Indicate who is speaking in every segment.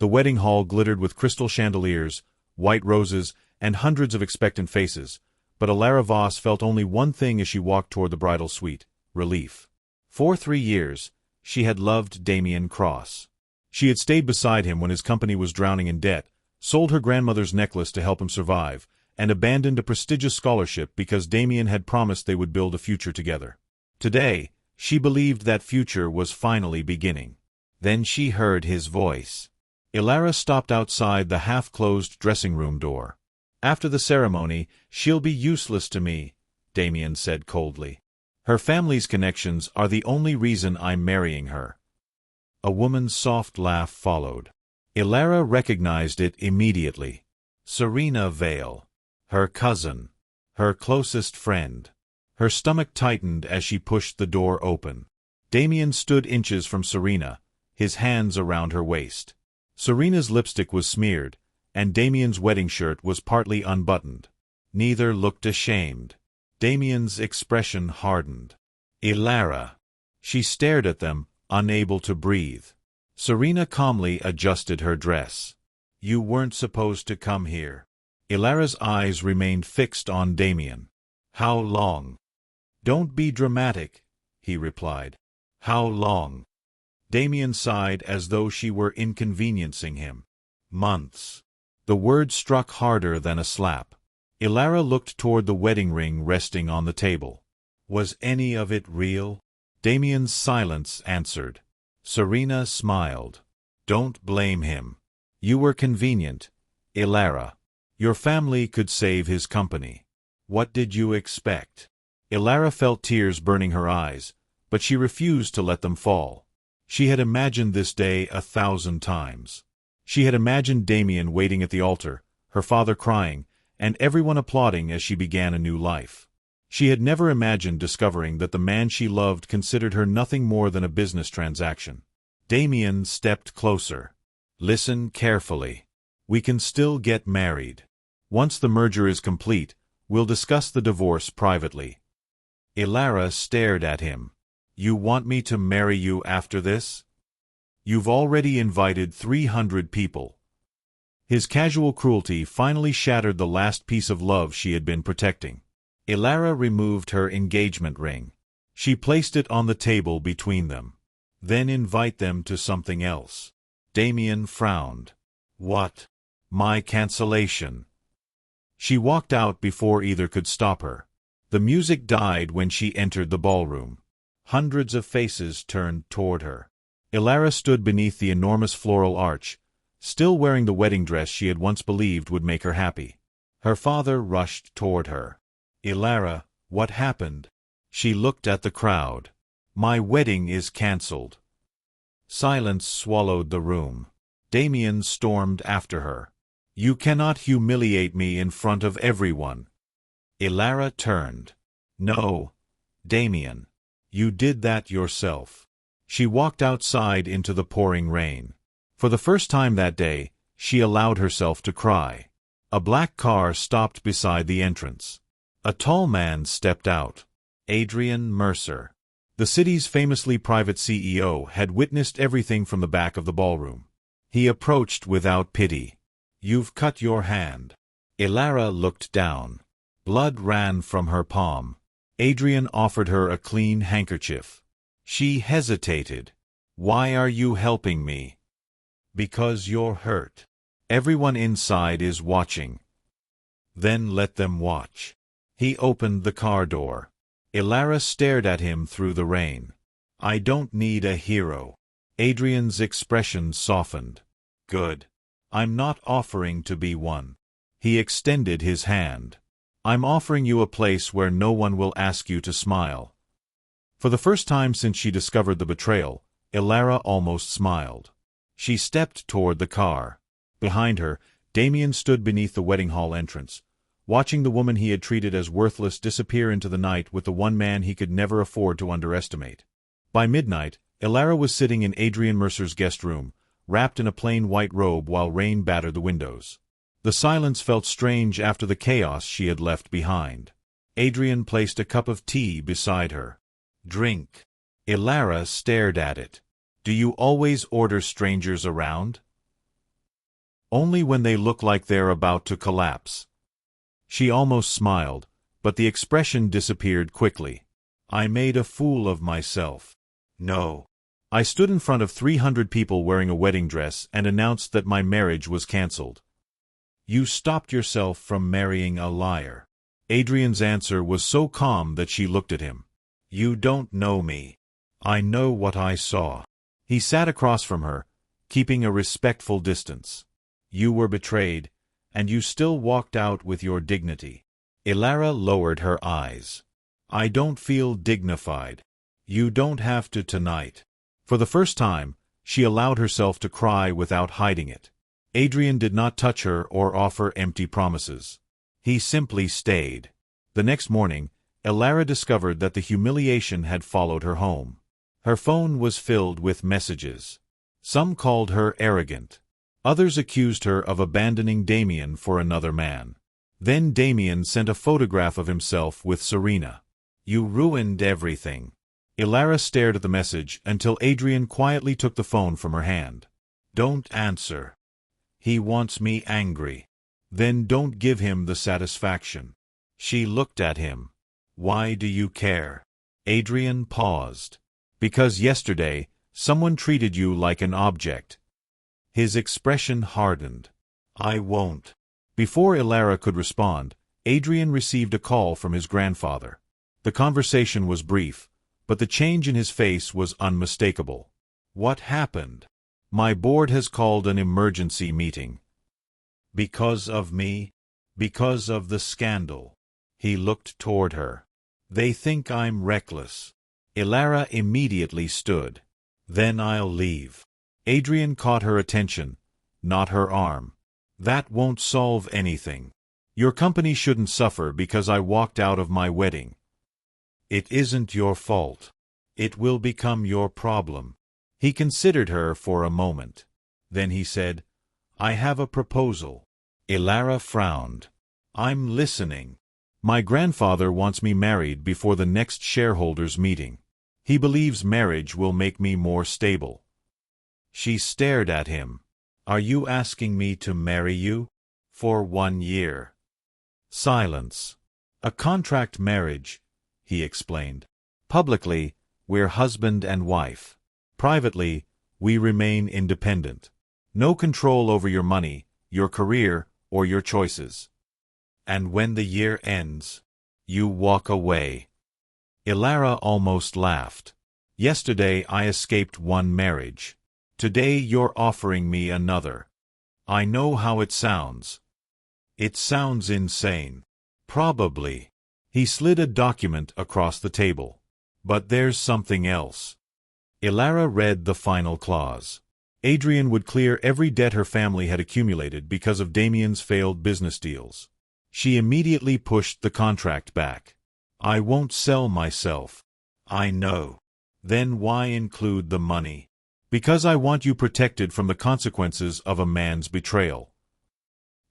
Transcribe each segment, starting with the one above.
Speaker 1: The wedding hall glittered with crystal chandeliers, white roses, and hundreds of expectant faces, but Elara Voss felt only one thing as she walked toward the bridal suite: relief. For 3 years, she had loved Damien Cross. She had stayed beside him when his company was drowning in debt, sold her grandmother's necklace to help him survive, and abandoned a prestigious scholarship because Damien had promised they would build a future together. Today, she believed that future was finally beginning. Then she heard his voice. Elara stopped outside the half-closed dressing room door. "After the ceremony, she'll be useless to me," Damien said coldly. "Her family's connections are the only reason I'm marrying her." A woman's soft laugh followed. Elara recognized it immediately. Serena Vale. Her cousin. Her closest friend. Her stomach tightened as she pushed the door open. Damien stood inches from Serena, his hands around her waist. Serena's lipstick was smeared, and Damien's wedding shirt was partly unbuttoned. Neither looked ashamed. Damien's expression hardened. "Elara." She stared at them, unable to breathe. Serena calmly adjusted her dress. "You weren't supposed to come here." Elara's eyes remained fixed on Damien. "How long?" "Don't be dramatic," he replied. "How long?" Damien sighed as though she were inconveniencing him. "Months." The word struck harder than a slap. Elara looked toward the wedding ring resting on the table. "Was any of it real?" Damien's silence answered. Serena smiled. "Don't blame him. You were convenient, Elara. Your family could save his company. What did you expect?" Elara felt tears burning her eyes, but she refused to let them fall. She had imagined this day 1,000 times. She had imagined Damien waiting at the altar, her father crying, and everyone applauding as she began a new life. She had never imagined discovering that the man she loved considered her nothing more than a business transaction. Damien stepped closer. "Listen carefully. We can still get married. Once the merger is complete, we'll discuss the divorce privately." Elara stared at him. "You want me to marry you after this? You've already invited 300 people." His casual cruelty finally shattered the last piece of love she had been protecting. Elara removed her engagement ring. She placed it on the table between them. "Then invite them to something else." Damien frowned. "What? My cancellation?" She walked out before either could stop her. The music died when she entered the ballroom. Hundreds of faces turned toward her. Elara stood beneath the enormous floral arch, still wearing the wedding dress she had once believed would make her happy. Her father rushed toward her. "Elara, what happened?" She looked at the crowd. "My wedding is cancelled." Silence swallowed the room. Damien stormed after her. "You cannot humiliate me in front of everyone." Elara turned. "No, Damien. You did that yourself." She walked outside into the pouring rain. For the first time that day, she allowed herself to cry. A black car stopped beside the entrance. A tall man stepped out. Adrian Mercer. The city's famously private CEO had witnessed everything from the back of the ballroom. He approached without pity. "You've cut your hand." Elara looked down. Blood ran from her palm. Adrian offered her a clean handkerchief. She hesitated. "Why are you helping me?" "Because you're hurt. Everyone inside is watching." "Then let them watch." He opened the car door. Elara stared at him through the rain. "I don't need a hero." Adrian's expression softened. "Good. I'm not offering to be one." He extended his hand. "I'm offering you a place where no one will ask you to smile." For the first time since she discovered the betrayal, Elara almost smiled. She stepped toward the car. Behind her, Damien stood beneath the wedding hall entrance, watching the woman he had treated as worthless disappear into the night with the one man he could never afford to underestimate. By midnight, Elara was sitting in Adrian Mercer's guest room, wrapped in a plain white robe while rain battered the windows. The silence felt strange after the chaos she had left behind. Adrian placed a cup of tea beside her. "Drink." Elara stared at it. "Do you always order strangers around?" Only when they look like they're about to collapse. She almost smiled, but the expression disappeared quickly. I made a fool of myself. No. I stood in front of 300 people wearing a wedding dress and announced that my marriage was cancelled. You stopped yourself from marrying a liar. Adrian's answer was so calm that she looked at him. You don't know me. I know what I saw. He sat across from her, keeping a respectful distance. You were betrayed, and you still walked out with your dignity. Elara lowered her eyes. I don't feel dignified. You don't have to tonight. For the first time, she allowed herself to cry without hiding it. Adrian did not touch her or offer empty promises. He simply stayed. The next morning, Elara discovered that the humiliation had followed her home. Her phone was filled with messages. Some called her arrogant. Others accused her of abandoning Damien for another man. Then Damien sent a photograph of himself with Serena. You ruined everything. Elara stared at the message until Adrian quietly took the phone from her hand. Don't answer. He wants me angry. Then don't give him the satisfaction. She looked at him. Why do you care? Adrian paused. Because yesterday, someone treated you like an object. His expression hardened. I won't. Before Elara could respond, Adrian received a call from his grandfather. The conversation was brief, but the change in his face was unmistakable. What happened? My board has called an emergency meeting. Because of me? Because of the scandal. He looked toward her. They think I'm reckless. Elara immediately stood. Then I'll leave. Adrian caught her attention, not her arm. That won't solve anything. Your company shouldn't suffer because I walked out of my wedding. It isn't your fault. It will become your problem. He considered her for a moment. Then he said, I have a proposal. Elara frowned. I'm listening. My grandfather wants me married before the next shareholders' meeting. He believes marriage will make me more stable. She stared at him. Are you asking me to marry you? For 1 year. Silence. A contract marriage, he explained. Publicly, we're husband and wife. Privately, we remain independent. No control over your money, your career, or your choices. And when the year ends, you walk away. Elara almost laughed. Yesterday I escaped one marriage. Today you're offering me another. I know how it sounds. It sounds insane. Probably. He slid a document across the table. But there's something else. Elara read the final clause. Adrian would clear every debt her family had accumulated because of Damien's failed business deals. She immediately pushed the contract back. I won't sell myself. I know. Then why include the money? Because I want you protected from the consequences of a man's betrayal.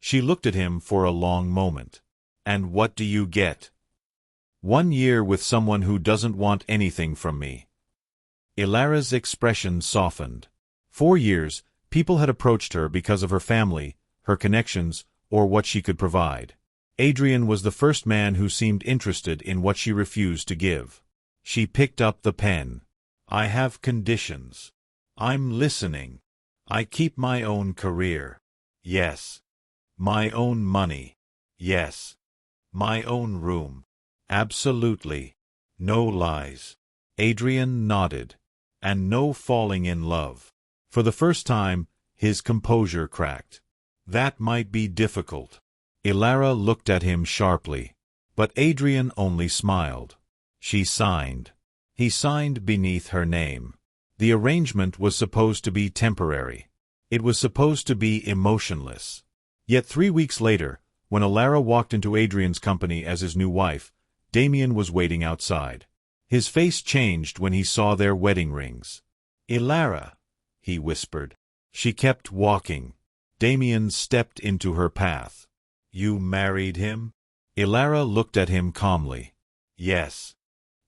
Speaker 1: She looked at him for a long moment. And what do you get? 1 year with someone who doesn't want anything from me. Elara's expression softened. 4 years, people had approached her because of her family, her connections, or what she could provide. Adrian was the first man who seemed interested in what she refused to give. She picked up the pen. I have conditions. I'm listening. I keep my own career. Yes. My own money. Yes. My own room. Absolutely. No lies. Adrian nodded. And no falling in love. For the first time, his composure cracked. That might be difficult. Elara looked at him sharply. But Adrian only smiled. She signed. He signed beneath her name. The arrangement was supposed to be temporary. It was supposed to be emotionless. Yet 3 weeks later, when Elara walked into Adrian's company as his new wife, Damien was waiting outside. His face changed when he saw their wedding rings. Elara, he whispered. She kept walking. Damien stepped into her path. You married him? Elara looked at him calmly. Yes.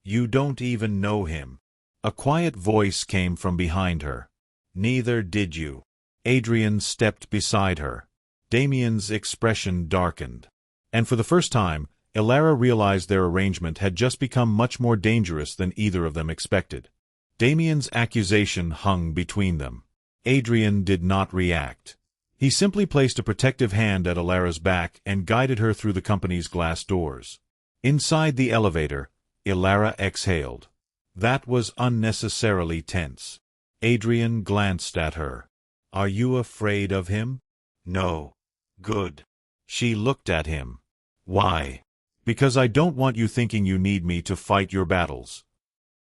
Speaker 1: You don't even know him. A quiet voice came from behind her. Neither did you. Adrian stepped beside her. Damien's expression darkened. And for the first time, Elara realized their arrangement had just become much more dangerous than either of them expected. Damien's accusation hung between them. Adrian did not react. He simply placed a protective hand at Elara's back and guided her through the company's glass doors. Inside the elevator, Elara exhaled. That was unnecessarily tense. Adrian glanced at her. "Are you afraid of him?" "No." "Good." She looked at him. "Why?" "Because I don't want you thinking you need me to fight your battles."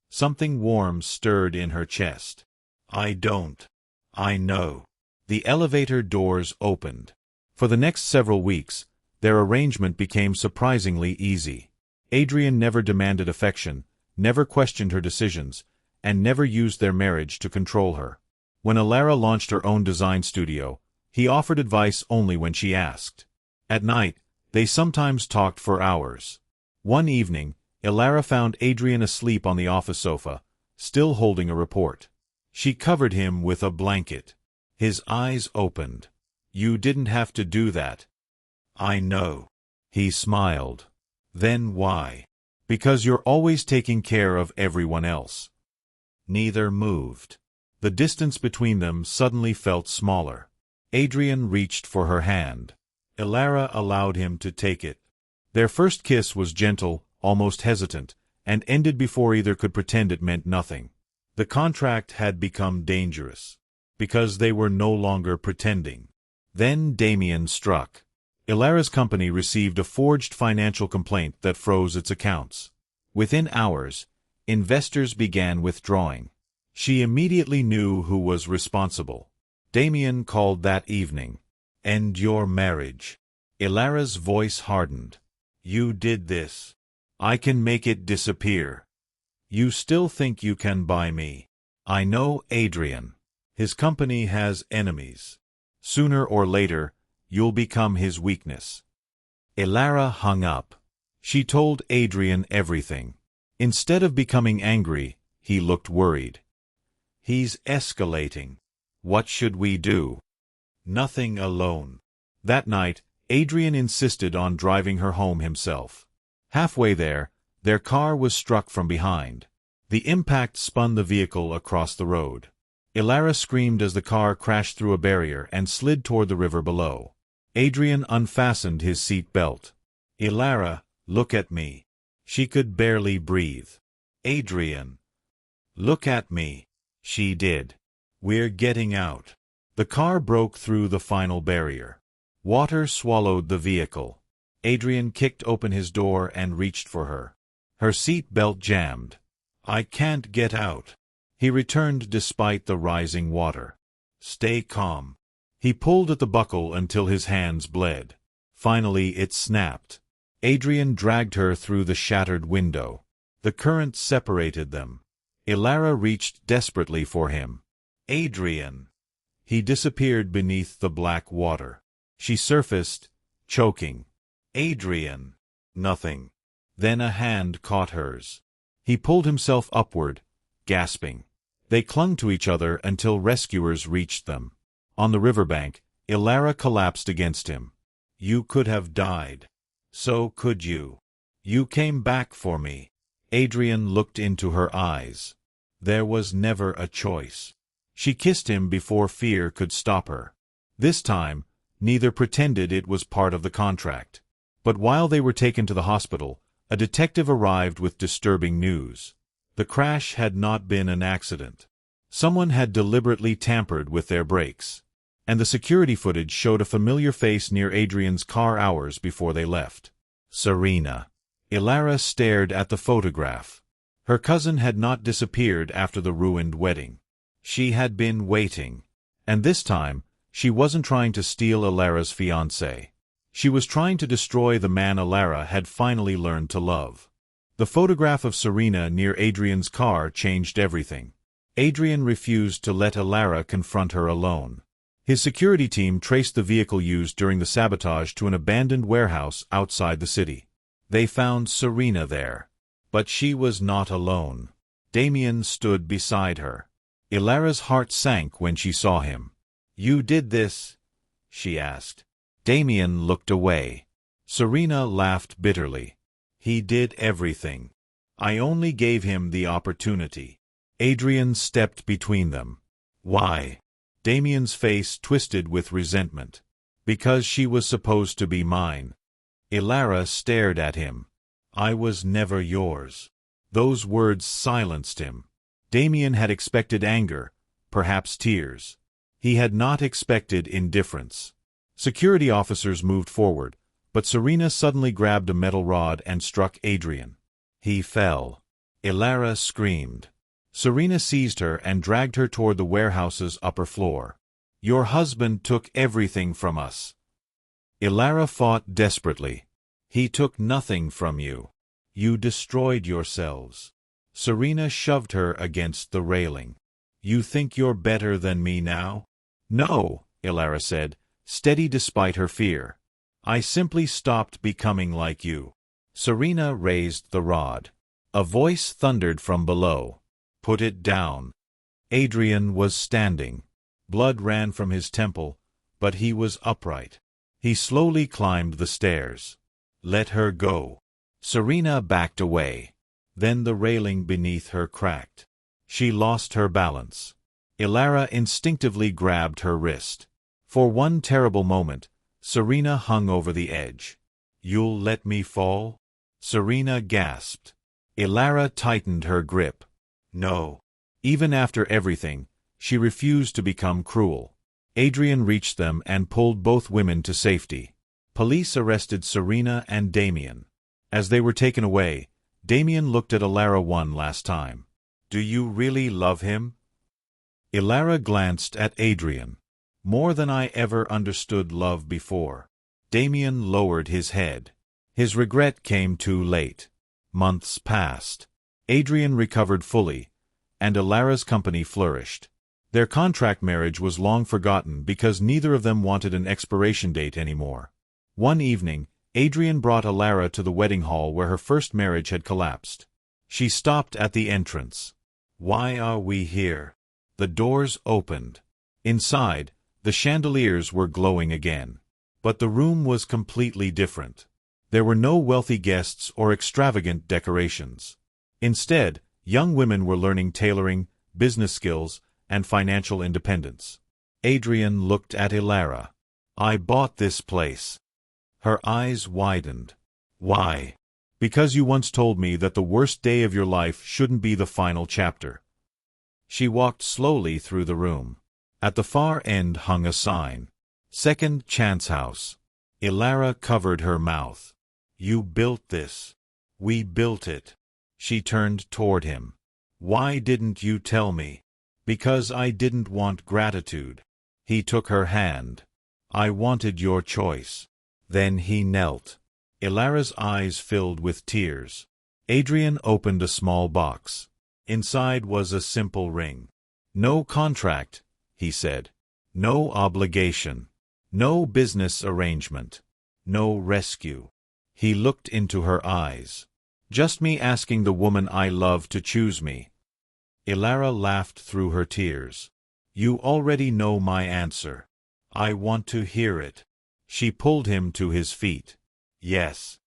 Speaker 1: Something warm stirred in her chest. "I don't. I know." The elevator doors opened. For the next several weeks, their arrangement became surprisingly easy. Adrian never demanded affection, never questioned her decisions, and never used their marriage to control her. When Elara launched her own design studio, he offered advice only when she asked. At night, they sometimes talked for hours. One evening, Elara found Adrian asleep on the office sofa, still holding a report. She covered him with a blanket. His eyes opened. "You didn't have to do that." "I know." He smiled. "Then why?" "Because you're always taking care of everyone else." Neither moved. The distance between them suddenly felt smaller. Adrian reached for her hand. Elara allowed him to take it. Their first kiss was gentle, almost hesitant, and ended before either could pretend it meant nothing. The contract had become dangerous, because they were no longer pretending. Then Damien struck. Elara's company received a forged financial complaint that froze its accounts. Within hours, investors began withdrawing. She immediately knew who was responsible. Damien called that evening. "End your marriage." Elara's voice hardened. "You did this. I can make it disappear. You still think you can buy me. I know Adrian. His company has enemies. Sooner or later, you'll become his weakness." Elara hung up. She told Adrian everything. Instead of becoming angry, he looked worried. "He's escalating. What should we do?" "Nothing alone." That night, Adrian insisted on driving her home himself. Halfway there, their car was struck from behind. The impact spun the vehicle across the road. Elara screamed as the car crashed through a barrier and slid toward the river below. Adrian unfastened his seat belt. "Elara, look at me." She could barely breathe. "Adrian, look at me." She did. "We're getting out." The car broke through the final barrier. Water swallowed the vehicle. Adrian kicked open his door and reached for her. Her seat belt jammed. "I can't get out." He returned despite the rising water. "Stay calm." He pulled at the buckle until his hands bled. Finally it snapped. Adrian dragged her through the shattered window. The current separated them. Elara reached desperately for him. "Adrian!" He disappeared beneath the black water. She surfaced, choking. "Adrian!" Nothing. Then a hand caught hers. He pulled himself upward, gasping. They clung to each other until rescuers reached them. On the riverbank, Elara collapsed against him. "You could have died. So could you. You came back for me." Adrian looked into her eyes. There was never a choice. She kissed him before fear could stop her. This time, neither pretended it was part of the contract. But while they were taken to the hospital, a detective arrived with disturbing news. The crash had not been an accident. Someone had deliberately tampered with their brakes. And the security footage showed a familiar face near Adrian's car hours before they left. Serena. Elara stared at the photograph. Her cousin had not disappeared after the ruined wedding. She had been waiting. And this time, she wasn't trying to steal Elara's fiancé. She was trying to destroy the man Elara had finally learned to love. The photograph of Serena near Adrian's car changed everything. Adrian refused to let Elara confront her alone. His security team traced the vehicle used during the sabotage to an abandoned warehouse outside the city. They found Serena there. But she was not alone. Damien stood beside her. Elara's heart sank when she saw him. "You did this?" she asked. Damien looked away. Serena laughed bitterly. "He did everything. I only gave him the opportunity." Adrian stepped between them. "Why?" Damien's face twisted with resentment. "Because she was supposed to be mine." Elara stared at him. "I was never yours." Those words silenced him. Damien had expected anger, perhaps tears. He had not expected indifference. Security officers moved forward, but Serena suddenly grabbed a metal rod and struck Adrian. He fell. Elara screamed. Serena seized her and dragged her toward the warehouse's upper floor. "Your husband took everything from us." Elara fought desperately. "He took nothing from you. You destroyed yourselves." Serena shoved her against the railing. "You think you're better than me now?" "No," Elara said, steady despite her fear. "I simply stopped becoming like you." Serena raised the rod. A voice thundered from below. "Put it down." Adrian was standing. Blood ran from his temple, but he was upright. He slowly climbed the stairs. "Let her go." Serena backed away. Then the railing beneath her cracked. She lost her balance. Elara instinctively grabbed her wrist. For one terrible moment, Serena hung over the edge. "You'll let me fall?" Serena gasped. Elara tightened her grip. "No." Even after everything, she refused to become cruel. Adrian reached them and pulled both women to safety. Police arrested Serena and Damien. As they were taken away, Damien looked at Elara one last time. "Do you really love him?" Elara glanced at Adrian. "More than I ever understood love before." Damien lowered his head. His regret came too late. Months passed. Adrian recovered fully, and Elara's company flourished. Their contract marriage was long forgotten because neither of them wanted an expiration date anymore. One evening, Adrian brought Elara to the wedding hall where her first marriage had collapsed. She stopped at the entrance. "Why are we here?" The doors opened. Inside, the chandeliers were glowing again. But the room was completely different. There were no wealthy guests or extravagant decorations. Instead, young women were learning tailoring, business skills, and financial independence. Adrian looked at Elara. "I bought this place." Her eyes widened. "Why?" "Because you once told me that the worst day of your life shouldn't be the final chapter." She walked slowly through the room. At the far end hung a sign. "Second Chance House." Elara covered her mouth. "You built this." "We built it." She turned toward him. "Why didn't you tell me?" "Because I didn't want gratitude." He took her hand. "I wanted your choice." Then he knelt. Elara's eyes filled with tears. Adrian opened a small box. Inside was a simple ring. "No contract," he said. "No obligation. No business arrangement. No rescue." He looked into her eyes. "Just me asking the woman I love to choose me." Elara laughed through her tears. "You already know my answer. I want to hear it." She pulled him to his feet. "Yes."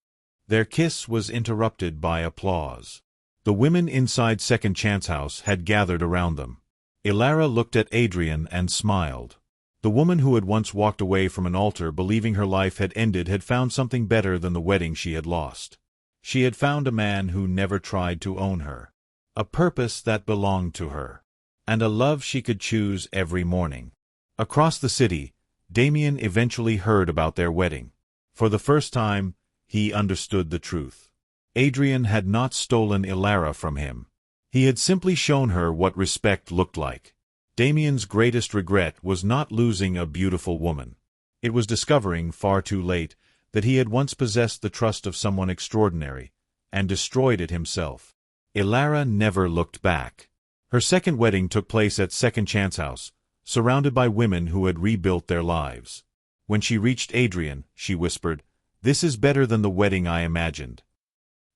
Speaker 1: Their kiss was interrupted by applause. The women inside Second Chance House had gathered around them. Elara looked at Adrian and smiled. The woman who had once walked away from an altar believing her life had ended had found something better than the wedding she had lost. She had found a man who never tried to own her. A purpose that belonged to her. And a love she could choose every morning. Across the city, Damien eventually heard about their wedding. For the first time, he understood the truth. Adrian had not stolen Elara from him. He had simply shown her what respect looked like. Damien's greatest regret was not losing a beautiful woman. It was discovering, far too late, that he had once possessed the trust of someone extraordinary, and destroyed it himself. Elara never looked back. Her second wedding took place at Second Chance House, surrounded by women who had rebuilt their lives. When she reached Adrian, she whispered, "This is better than the wedding I imagined."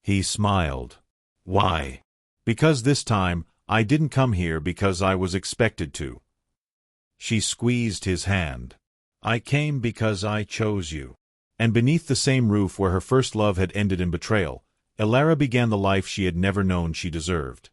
Speaker 1: He smiled. "Why?" "Because this time, I didn't come here because I was expected to." She squeezed his hand. "I came because I chose you." And beneath the same roof where her first love had ended in betrayal, Elara began the life she had never known she deserved.